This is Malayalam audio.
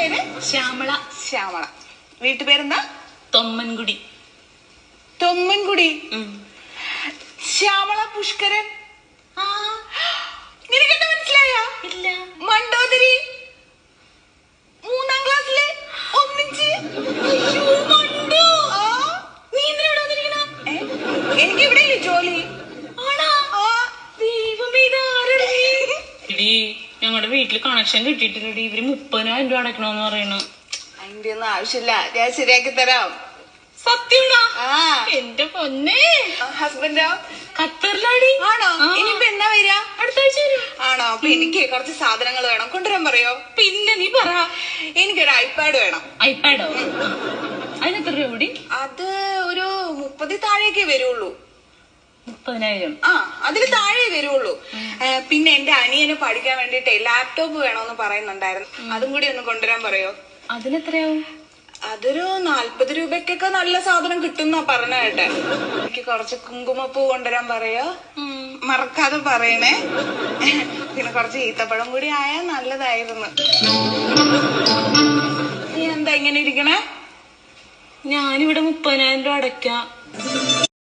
പേര്? ശ്യാമള. ശ്യാമള. വീട്ടുപേരെന്താ? തൊമ്മൻകുടി. തൊമ്മൻകുടി. ശ്യാമള പുഷ്കരൻ. നിനക്കെന്താ മനസ്സിലായ? ഇല്ല. മണ്ടോദരി 3ാം ക്ലാസ്സിലെ ഒന്നിച്ച്. നീ എന്തിനാ വന്നിരിക്കണ? എനിക്ക് ഇവിടെ ജോലി. ഞങ്ങളുടെ വീട്ടില് കണക്ഷൻ കിട്ടിയിട്ടില്ലടി. ഇവര് 30,000 രൂപ അടക്കണോന്ന് പറയണു. അതിന്റെ ഒന്നും ആവശ്യമില്ല, ഞാൻ ശരിയാക്കി തരാം. സത്യമാണോ? എന്റെ പൊന്നെ. ഹസ്ബൻഡോ? ഖത്തറിലാടി. ആണോ? ഇനിയിപ്പോ എന്നാ വരിക? അടുത്ത ആഴ്ച വരും. ആണോ? അപ്പൊ എനിക്ക് കുറച്ച് സാധനങ്ങൾ വേണം, കൊണ്ടുവരാൻ പറയോ? പിന്നെ നീ പറ. എനിക്കൊരു ഐപാഡ് വേണം. ഐപാഡോ? അതിനെത്ര രൂപ കൂടി? അത് ഒരു 30 താഴേക്കേ വരുള്ളൂ. 30,000? അതിന് താഴെ വരുള്ളൂ. പിന്നെ എന്റെ അനിയന് പഠിക്കാൻ വേണ്ടിട്ടേ ലാപ്ടോപ്പ് വേണമെന്ന് പറയുന്നുണ്ടായിരുന്നു, അതും കൂടി ഒന്ന് കൊണ്ടുവരാൻ പറയോ? അതിനെത്രയാവും? അതൊരു 40 രൂപയ്ക്കൊക്കെ നല്ല സാധനം കിട്ടുന്ന പറഞ്ഞ കേട്ടെ. എനിക്ക് കുറച്ച് കുങ്കുമപ്പൂ കൊണ്ടുവരാൻ പറയോ? മറക്കാതെ പറയണേ. പിന്നെ കുറച്ച് ഈത്തപ്പഴം കൂടി ആയാൽ നല്ലതായിരുന്നു. നീ എന്താ ഇങ്ങനെ ഇരിക്കണേ? ഞാനിവിടെ 30,000 രൂപ അടയ്ക്കാം.